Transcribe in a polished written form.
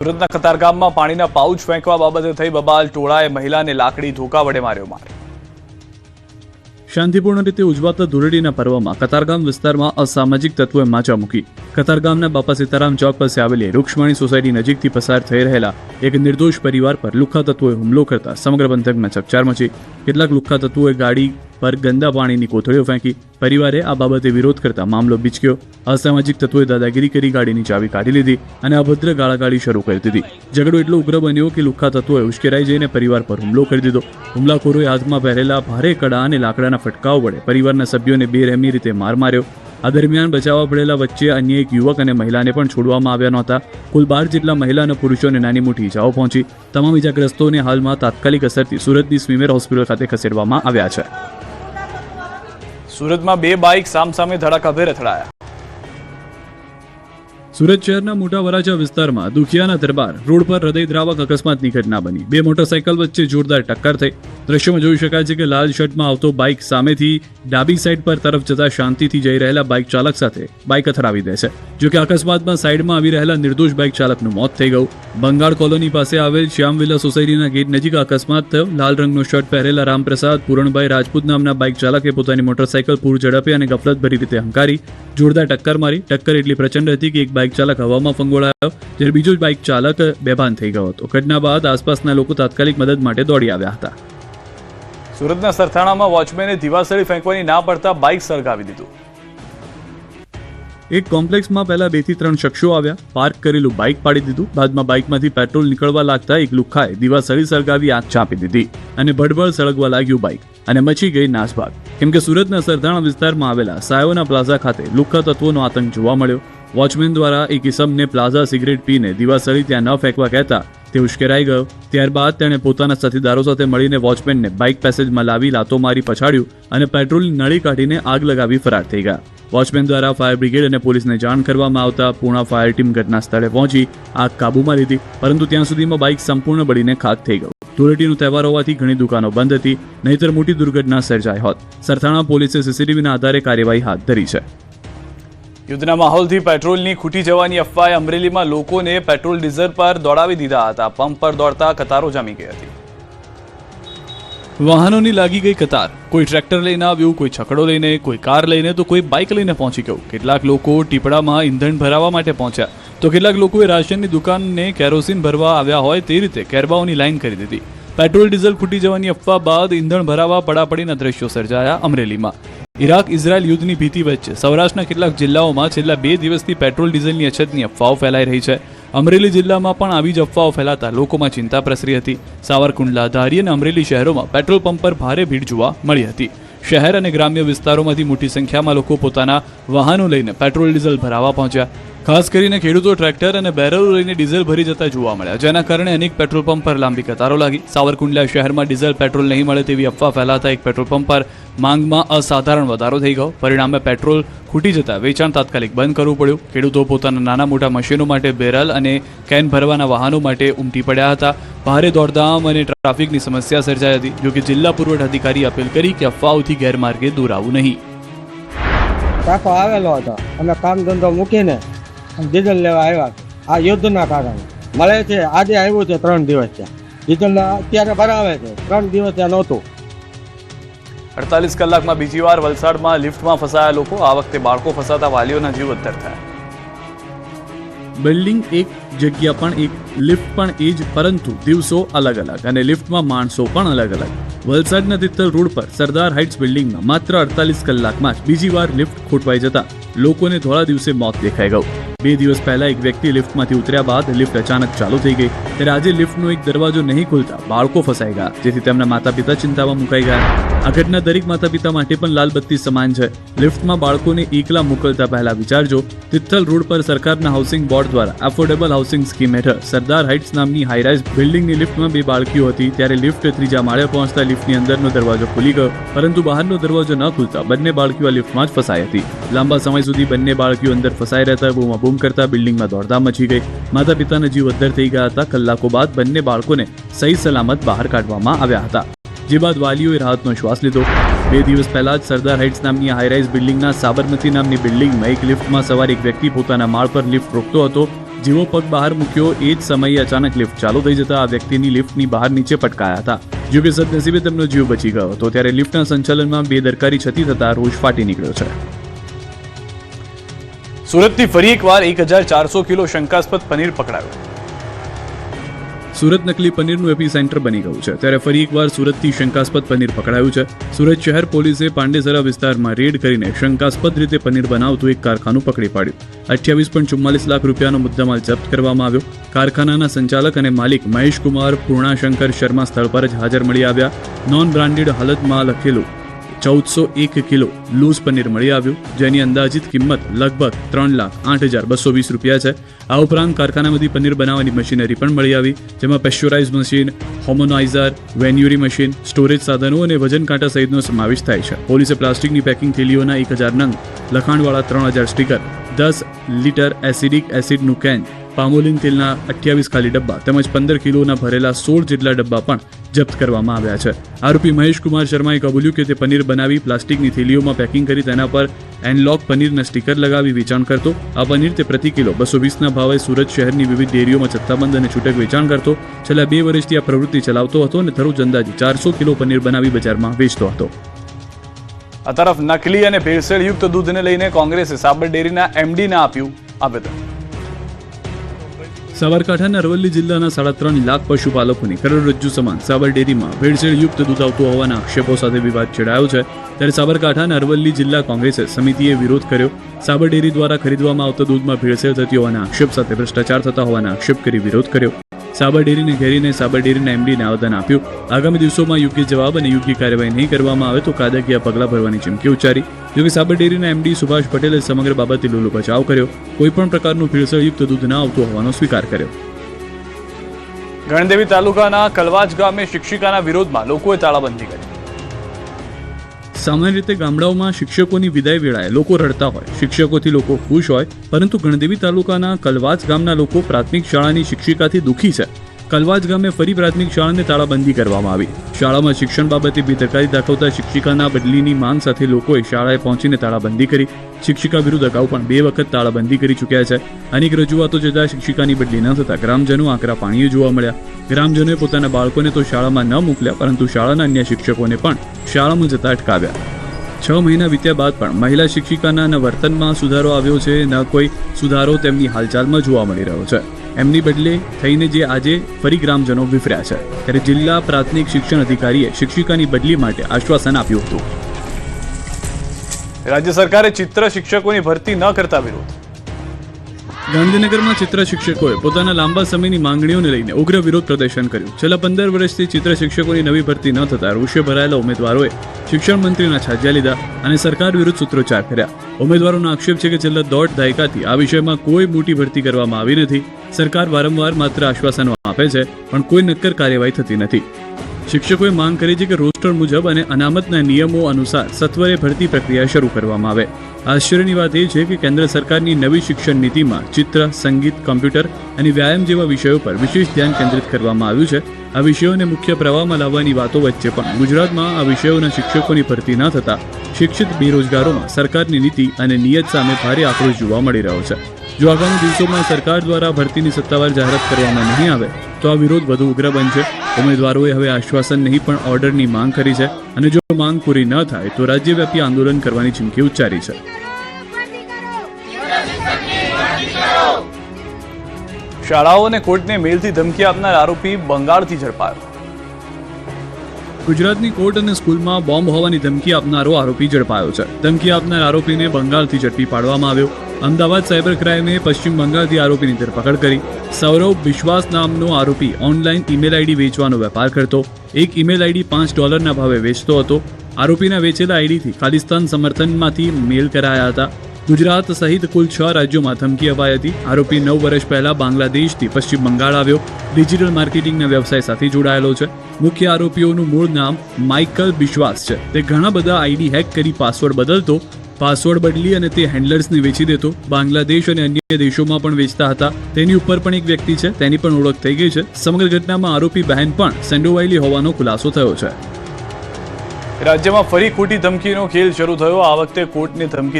સુરતના કતારગામમાં પાણીના પાઉચ ફેંકવા બાબતે થઈ બબાલ. ટોળાએ મહિલાને લાકડી ધોકા વડે માર્યો માર. શાંતિપૂર્ણ રીતે ઉજવાતા ધૂળેટીના પર્વમાં કતારગામ વિસ્તારમાં અસામાજિક તત્વોએ માચા મૂકી. કતારગામના બાપા સીતારામ ચોક પાસે આવેલી રૂક્ષ્મણી સોસાયટી નજીકથી પસાર થઈ રહેલા એક નિર્દોષ પરિવાર પર લુખ્ખા તત્વોએ હુમલો કરતા સમગ્ર પંથકમાં ચકચાર મચી. કેટલાક લુખ્ખા તત્વોએ ગાડી પર ગંદા પાણીની કોથળીઓ ફેંકી. પરિવારે આ બાબતે વિરોધ કરતા મામલો બીચક્યો. અસામાજિક તત્વોએ દાદાગીરી કરી ગાડીની ચાવી કાઢી લીધી અને અભદ્ર ગાળાગાળી શરૂ કરી દીધી. ઝઘડો એટલો ઉગ્ર બન્યો કે લુખ્ખા તત્વોએ ઉશ્કેરાઈ જઈને પરિવાર પર હુમલો કરી દીધો. હુમલાખોરોએ હાથમાં પહેરેલા ભારે કડા અને લાકડાના ફટકાઓ વડે પરિવારના સભ્યોને બેરહેમી રીતે માર માર્યો. આ દરમિયાન બચાવવા પડેલા વચ્ચે અન્ય એક યુવક અને મહિલાને પણ છોડવામાં આવ્યા નહોતા. કુલ 12 જેટલા મહિલા અને પુરુષોને નાની મોટી ઇજાઓ પહોંચી. તમામ ઇજાગ્રસ્તોને હાલમાં તાત્કાલિક અસરથી સુરતની સ્મીમેર હોસ્પિટલ ખાતે ખસેડવામાં આવ્યા છે. સુરતમાં 2 બાઇક સામસામે ધડાકાભેર અથડાયા. સુરત શહેરના મોટા વરાછા વિસ્તારમાં દુખિયાના દરબાર રોડ પર હૃદયદ્રાવક અકસ્માતની ઘટના બની. 2 મોટરસાઇકલ વચ્ચે જોરદાર ટક્કર થઈ. દ્રશ્યમાં જોઈ શકાય છે કે લાલ શર્ટમાં આવતો બાઇક સામેથી ડાબી સાઈડ પર તરફ જતા શાંતિથી જઈ રહેલા બાઇક ચાલક સાથે બાઇક અથડાવી દે છે. જો કે અકસ્માતમાં સાઈડમાં આવી રહેલા નિર્દોષ બાઇક ચાલકનું મોત થઈ ગયું. બંગાળ કોલોની પાસે આવેલ શ્યામવિલા સોસાયટીના ગેટ નજીક અકસ્માત થયો. લાલ રંગનો શર્ટ પહેરેલા રામપ્રસાદ પૂરણભાઈ રાજપૂત નામના બાઇક ચાલકે પોતાની મોટરસાઇકલ પૂર ઝડપે અને ગફલતભરી રીતે હંકારી જોરદાર ટક્કર મારી. ટક્કર એટલી પ્રચંડ હતી કે એક બાઇક ચાલક હવામાં ફંગોળાયો, જ્યારે બીજો બાઇક ચાલક બેભાન થઈ ગયો હતો. ઘટના બાદ આસપાસના લોકો તાત્કાલિક મદદ માટે દોડી આવ્યા હતા. સુરતના સરથાણામાં વોચમેને દીવાસળી ફેંકવાની ના પડતા બાઇક સળગાવી દીધું. એક કોમ્પ્લેક્સમાં પહેલા 2 થી 3 શખ્સો આવ્યા, પાર્ક કરેલું બાઇક પાડી દીધું. બાદમાં બાઇકમાંથી પેટ્રોલ નીકળવા લાગતા એક લુખ્ખાએ દીવાસળી સળગાવી આગ ચાંપી દીધી અને ભડભડ સળગવા લાગ્યું બાઇક અને મચી ગઈ નાસભાગ. કેમ કે સુરતના સરથાણા વિસ્તારમાં આવેલા સાયોના પ્લાઝા ખાતે લુખ્ખા તત્વોનો આતંક જોવા મળ્યો. વોચમેન દ્વારા એક ઇસમને પ્લાઝા સિગરેટ પીને દીવાસળી ત્યાં ન ફેંકવા કહેતા તે ઉશ્કેરાઈ ગયો. ત્યારબાદ તેણે પોતાના સાથીદારો સાથે મળીને વોચમેનને બાઇક પેસેજમાં લાવી લાતો મારી પછાડ્યું અને પેટ્રોલની નળી કાઢીને આગ લગાવી ફરાર થઈ ગયા. વોચમેન દ્વારા ફાયર બ્રિગેડ અને પોલીસને જાણ કરવામાં આવતા પૂર્ણ ફાયર ટીમ ઘટના સ્થળે પહોંચી આગ કાબૂમાં લીધી, પરંતુ ત્યાં સુધીમાં બાઇક સંપૂર્ણ બળીને ખાખ થઈ ગયું. ધૂળેટીનો તહેવાર હોવાથી ઘણી દુકાનો બંધ હતી, નહીંતર મોટી દુર્ઘટના સર્જાઈ હોત. સરથાણા પોલીસે સીસીટીવીના આધારે કાર્યવાહી હાથ ધરી છે. યુદ્ધના માહોલથી પેટ્રોલની ખૂટી જવાની અફવાએ અમરેલીમાં લોકોને પેટ્રોલ ડીઝલ પર દોડાવી દીધા હતા. પંપ પર દોડતા કતારો જામી ગઈ હતી. વાહનોની લાગી ગઈ કતાર. કોઈ ટ્રેક્ટર લઈને આવ્યું, કોઈ છકડો લઈને, કોઈ કાર લઈને, તો કોઈ બાઇક લઈને પહોંચી ગયું. કેટલાક લોકો ટીપડામાં ઈંધણ ભરાવવા માટે પહોંચ્યા, તો કેટલાક લોકોએ રાશનની દુકાનને કેરોસીન ભરવા આવ્યા હોય તે રીતે કેરબાઓની લાઈન કરી દીધી. પેટ્રોલ ડીઝલ ખૂટી જવાની અફવા બાદ ઈંધણ ભરાવા પડાપડીના દ્રશ્યો સર્જાયા અમરેલીમાં. ઇરાક ઇઝરાયલ યુદ્ધની ભીતિ વચ્ચે સૌરાષ્ટ્રના કેટલાક જિલ્લાઓમાં છેલ્લા 2 દિવસથી પેટ્રોલ ડીઝલની અછતની અફવાઓ ફેલાઈ રહી છે. અમરેલી જિલ્લામાં પણ આવી જ અફવાઓ ફેલાતા લોકોમાં ચિંતા પ્રસરી હતી. સાવરકુંડલા, ધારી અને અમરેલી શહેરોમાં પેટ્રોલ પંપ પર ભારે ભીડ જોવા મળી હતી. શહેર અને ગ્રામ્ય વિસ્તારોમાંથી મોટી સંખ્યામાં લોકો પોતાના વાહનો લઈને પેટ્રોલ ડીઝલ ભરાવા પહોંચ્યા. ખાસ કરીને ખેડૂતો ટ્રેક્ટર અને બેરલો લઈને ડીઝલ ભરી જતા જોવા મળ્યા, જેના કારણે અનેક પેટ્રોલ પંપ પર લાંબી કતારો લાગી. સાવરકુંડલા શહેરમાં ડીઝલ પેટ્રોલ નહીં મળે તેવી અફવા ફેલાતા એક પેટ્રોલ પંપ પર માંગમાં અસાધારણ વધારો થઈ ગયો. પરિણામે પેટ્રોલ ખૂટી જતા વેચાણ તાત્કાલિક બંધ કરવું પડ્યું. ખેડૂતો પોતાના નાના મોટા મશીનો માટે બેરલ અને કેન ભરવાના વાહનો માટે ઉમટી પડ્યા હતા. ભારે દોડધામ અને ટ્રાફિકની સમસ્યા સર્જાઈ હતી. જોકે જિલ્લા પુરવઠા અધિકારી અપીલ કરી કે અફવાઓથી ગેરમાર્ગે દૂર આવવું નહીં. કાકો આવેલો હતો અને કામ ધંધો મૂકીને ડીઝલ લેવા આવ્યા. આ યુદ્ધના કારણે મળે છે. આજે આવ્યું છે 3 દિવસ ત્યાં ડીઝલ અત્યારે ભરાવે છે. 3 દિવસ ત્યાં નહોતું. 48 કલાકમાં બીજી વાર વલસાડમાં લિફ્ટમાં ફસાયા લોકો. આ વખતે બાળકો ફસાતા વાલીઓના જીવ અદ્ધર થયા. બિલ્ડિંગ એક, જગ્યા પણ એક, લિફ્ટ પણ એ જ, પરંતુ દિવસો અલગ અલગ અને લિફ્ટમાં માણસો પણ અલગ અલગ. વલસાડના તિથલ રોડ પર સરદાર હાઇટ્સ બિલ્ડિંગમાં માત્ર 48 કલાકમાં જ બીજી વાર લિફ્ટ ખોટવાઈ જતા લોકોને થોડા દિવસે મોત દેખાઈ ગયું. 2 દિવસ પહેલા એક વ્યક્તિ લિફ્ટમાંથી ઉતર્યા બાદ લિફ્ટ અચાનક ચાલુ થઈ ગઈ, ત્યારે આજે લિફ્ટનો એક દરવાજો નહીં ખુલતા બાળકો ફસાઈ ગયા, જેથી તેમના માતા પિતા ચિંતામાં મુકાઈ ગયા. આ ઘટના દરેક માતા પિતા માટે પણ લાલબત્તી સમાન છે. લિફ્ટમાં બાળકોને એકલા મોકલતા પહેલા વિચારજો. તિથલ રોડ પર સરકારના હાઉસિંગ બોર્ડ દ્વારા એફોર્ડેબલ હાઉસિંગ સ્કીમ હેઠળ સરદાર હાઇટ્સ નામની હાઈરાઇઝ બિલ્ડિંગની લિફ્ટમાં 2 બાળકીઓ હતી, ત્યારે લિફ્ટ 3જા માળે પહોંચતા લિફ્ટની અંદરનો દરવાજો ખુલી ગયો, પરંતુ બહારનો દરવાજો ન ખુલતા બંને બાળકીઓ લિફ્ટમાં જ ફસાઈ હતી. લાંબા સમય સુધી બંને બાળકીઓ અંદર ફસાઈ રહેતા બૂમાબૂમ કરતા બિલ્ડિંગમાં દોડધામ મચી ગઈ. માતા પિતાના જીવ અદ્ધર થઈ ગયા હતા. કલાકો બાદ બંને બાળકોને સહી સલામત બહાર કાઢવામાં આવ્યા હતા, જે બાદ વાલીઓએ રાહતનો શ્વાસ લીધો. 2 દિવસ પહેલા જ સરદાર હાઇટ્સ નામની હાઈરાઇઝ બિલ્ડિંગના સાબરમતી નામની બિલ્ડિંગમાં એક લિફ્ટમાં સવાર એક વ્યક્તિ પોતાના માળ પર લિફ્ટ રોકતો હતો. જેવો પગ બહાર મૂક્યો એ જ સમયે અચાનક લિફ્ટ ચાલુ થઈ જતા આ વ્યક્તિની લિફ્ટની બહાર નીચે પટકાયા હતા. જો કે સદનસીબે તેમનો જીવ બચી ગયો હતો. ત્યારે લિફ્ટના સંચાલનમાં બેદરકારી છતી થતા રોષ ફાટી નીકળ્યો છે. સુરતથી ફરી એકવાર 1400 કિલો શંકાસ્પદ પનીર પકડાયું. સુરત નકલી પનીરનું એપી સેન્ટર બની ગયું છે. ત્યારે ફરી એકવાર સુરતથી શંકાસ્પદ પનીર પકડાયું છે. સુરત શહેર પોલીસે પાંડેસરા વિસ્તારમાં રેડ કરીને શંકાસ્પદ રીતે પનીર બનાવતું એક કારખાનું પકડી પાડ્યું. 28.44 લાખ રૂપિયાનો મુદ્દામાલ જપ્ત કરવામાં આવ્યો. કારખાનાના સંચાલક અને માલિક મહેશકુમાર પૂર્ણાશંકર શર્મા સ્થળ પર જ હાજર મળી આવ્યા. નોન બ્રાન્ડેડ હાલતમાં લખેલું 1401 કિલો લૂઝ પનીર મળી આવ્યું, જેની અંદાજિત કિંમત લગભગ 3,08,220 રૂપિયા છે. આ ઉપરાંત કારખાનામાંથી પનીર બનાવવાની મશીનરી પણ મળી આવી, જેમાં પેસ્ચ્યુરાઇઝ મશીન, હોમોનાઇઝર, વેન્યુરી મશીન, સ્ટોરેજ સાધનો અને વજન કાંટા સહિતનો સમાવેશ થાય છે. પોલીસે પ્લાસ્ટિકની પેકિંગ થેલીઓના 1000 નંગ, લખાણવાળા 3000 સ્ટીકર, 10 લિટર એસિડિક એસિડનું કેન, પામોલિન તેલના 28 ખાલી ડબ્બા તેમજ 15 કિલોના ભરેલા 16 જેટલા ડબ્બા પણ જપ્ત કરવામાં આવ્યા છે. આરોપી મહેશકુમાર શર્માએ કબૂલ્યું કે તે પનીર બનાવી પ્લાસ્ટિકની થેલીઓમાં પેકિંગ કરી તેના પર એનલોક પનીરના સ્ટીકર લગાવી વેચાણ કરતો. આ પનીર તે પ્રતિ કિલો 220ના ભાવે સુરત શહેરની વિવિધ ડેરીઓમાં જથ્થાબંધ અને છૂટક વેચાણ કરતો. છેલ્લા 2 વર્ષથી આ પ્રવૃત્તિ ચલાવતો હતો અને દરરોજ અંદાજે 400 કિલો પનીર બનાવી બજારમાં વેચતો હતો. આ તરફ નકલી અને ભેળસેળયુક્ત દૂધને લઈને કોંગ્રેસે સાબર ડેરીના એમડીને આપ્યું આવેદન. સાબરકાંઠાના અરવલ્લી જિલ્લાના 3.5 લાખ પશુપાલકોની કરોડરજ્જુ સમાન સાબર ડેરીમાં ભેળસેળયુક્ત દૂધ આવતું હોવાના આક્ષેપો સાથે વિવાદ છેડાયો છે. ત્યારે સાબરકાંઠાના અરવલ્લી જિલ્લા કોંગ્રેસે સમિતિએ વિરોધ કર્યો. સાબર ડેરી દ્વારા ખરીદવામાં આવતા દૂધમાં ભેળસેળ થતી હોવાના આક્ષેપ સાથે ભ્રષ્ટાચાર થતા હોવાના આક્ષેપ કરી વિરોધ કર્યો. સાબર ડેરીને ઘેરીને સાબર ડેરીના એમડીને આવેદન આપ્યું. આગામી દિવસોમાં યોગ્ય જવાબ અને યોગ્ય કાર્યવાહી નહીં કરવામાં આવે તો કાયદાકીય પગલાં ભરવાની ચીમકી ઉચ્ચારી. જોકે સાબર ડેરીના એમડી સુભાષ પટેલે સમગ્ર બાબતે લીલો બચાવ કર્યો. કોઈપણ પ્રકારનું ભેળસેળયુક્ત દૂધ ન આવતું હોવાનો સ્વીકાર કર્યો. ગણદેવી તાલુકાના કલવાજ ગામે શિક્ષિકાના વિરોધમાં લોકોએ તાળાબંધી કરી. સામાન્ય રીતે ગામડાઓમાં શિક્ષકોની વિદાય વેળાએ લોકો રડતા હોય, શિક્ષકોથી લોકો ખુશ હોય, પરંતુ ગણદેવી તાલુકાના કલવાજ ગામના લોકો પ્રાથમિક શાળાની શિક્ષિકાથી દુઃખી છે. કલવાજ ગામે ફરી પ્રાથમિક શાળાને તાળાબંધી કરવામાં આવી. શાળામાં શિક્ષણ બાબતે બેદરકારી દાખવતા શિક્ષિકાના બદલીની માંગ સાથે લોકોએ શાળાએ પહોંચીને તાળાબંધી કરી. શિક્ષિકા વિરુદ્ધ અગાઉ પણ 2 વખત તાળાબંધી કરી ચૂક્યા છે. અનેક રજૂઆતો છતાં શિક્ષિકાની બદલી ન થતા ગ્રામજનો આકરા પાણીએ જોવા મળ્યા. ગ્રામજનોએ પોતાના બાળકોને તો શાળામાં ન મોકલ્યા, પરંતુ શાળાના અન્ય શિક્ષકોને પણ શાળામાં જતા અટકાવ્યા. 6 મહિના વીત્યા બાદ પણ મહિલા શિક્ષિકાના વર્તનમાં સુધારો આવ્યો છે, ન કોઈ સુધારો તેમની હાલચાલમાં જોવા મળી રહ્યો છે. એમની બદલે થઈને જે આજે ફરી ગ્રામજનો વિફર્યા છે. ત્યારે જિલ્લા પ્રાથમિક શિક્ષણ અધિકારીએ શિક્ષિકાની બદલી માટે આશ્વાસન આપ્યું હતું. રાજ્ય સરકારે ચિત્ર શિક્ષકોની ભરતી ન કરતા વિરોધ. ગાંધીનગરમાં ચિત્ર શિક્ષકોએ પોતાના લાંબા સમયની માંગણીઓને લઈને ઉગ્ર વિરોધ પ્રદર્શન કર્યું. છેલ્લા 15 વર્ષથી ચિત્ર શિક્ષકોની નવી ભરતી ન થતા રોષે ભરાયેલા ઉમેદવારોએ શિક્ષણ મંત્રીના છાજ્યા લીધા અને સરકાર વિરુદ્ધ સૂત્રોચ્ચાર કર્યા. ઉમેદવારોનો આક્ષેપ છે કે છેલ્લા 1.5 દાયકાથી આ વિષયમાં કોઈ મોટી ભરતી કરવામાં આવી નથી. સરકાર વારંવાર માત્ર આશ્વાસનો આપે છે, પણ કોઈ નક્કર કાર્યવાહી થતી નથી. શિક્ષકોએ માંગ કરી છે કે રોસ્ટર મુજબ અને અનામતના નિયમો અનુસાર સત્વરે ભરતી પ્રક્રિયા શરૂ કરવામાં આવે. આશ્ચર્યની વાત એ છે કે કેન્દ્ર સરકારની નવી શિક્ષણ નીતિમાં ચિત્ર, સંગીત, કમ્પ્યુટર અને વ્યાયામ જેવા વિષયો પર વિશેષ ધ્યાન કેન્દ્રિત કરવામાં આવ્યું છે. આ વિષયોને મુખ્ય પ્રવાહમાં લાવવાની વાતો વચ્ચે પણ ગુજરાતમાં આ વિષયોના શિક્ષકોની ભરતી ન થતા શિક્ષિત બેરોજગારોમાં સરકારની નીતિ અને નિયત સામે ભારે આક્રોશ જોવા મળી રહ્યો છે. જો આગામી દિવસોમાં સરકાર દ્વારા ભરતીની સત્તાવાર જાહેરાત કરવામાં નહીં આવે તો આ વિરોધ વધુ ઉગ્ર બનશે. ઉમેદવારોએ હવે આશ્વાસન નહીં પણ ઓર્ડરની માંગ કરી છે અને જો માંગ પૂરી ન થાય તો રાજ્યવ્યાપી આંદોલન કરવાની ચીમકી ઉચ્ચારી છે. શાળાઓ અને કોર્ટને મેલથી ધમકી આપનાર આરોપી બંગાળથી ઝડપાયો. ગુજરાતની કોર્ટ અને સ્કૂલમાં બોમ્બ હોવાની ધમકી આપનારો આરોપી ઝડપાયો છે. ધમકી આપનાર આરોપીને બંગાળથી ઝડપી પાડવામાં આવ્યો. અમદાવાદ સાયબર ક્રાઇમે પશ્ચિમ બંગાળથી આરોપીની ધરપકડ કરી. સૌરવ વિશ્વાસ નામનો આરોપી ઓનલાઈન ઈમેલ આઈડી વેચવાનો વેપાર કરતો. એક ઈમેલ આઈડી $5 ભાવે વેચતો હતો. આરોપીના વેચેલા આઈડીથી ખાલિસ્તાન સમર્થનમાંથી મેલ કરાયા હતા. ગુજરાત સહિત કુલ 6 રાજ્યોમાં ધમકી અપાઈ હતી. આરોપી 9 વર્ષ પહેલા બાંગ્લાદેશથી પશ્ચિમ બંગાળ આવ્યો. ડિજિટલ માર્કેટિંગના વ્યવસાય સાથે જોડાયેલો છે. મુખ્ય આરોપીઓનું મૂળ નામ માઇકલ બિશ્વાસ છે. તે ઘણા બધા આઈડી હેક કરી પાસવર્ડ બદલતો, પાસવર્ડ બદલી અને તે હેન્ડલર્સને વેચી દેતો. બાંગ્લાદેશ અને અન્ય દેશોમાં પણ વેચતા હતા. તેની ઉપર પણ એક વ્યક્તિ છે, તેની પણ ઓળખ થઈ ગઈ છે. સમગ્ર ઘટનામાં આરોપી બહેન પણ સંડોવાયેલી હોવાનો ખુલાસો થયો છે. રાજ્યમાં ફરી ખોટી ધમકીનો ખેલ શરૂ થયો. આ વખતે કોર્ટની ધમકી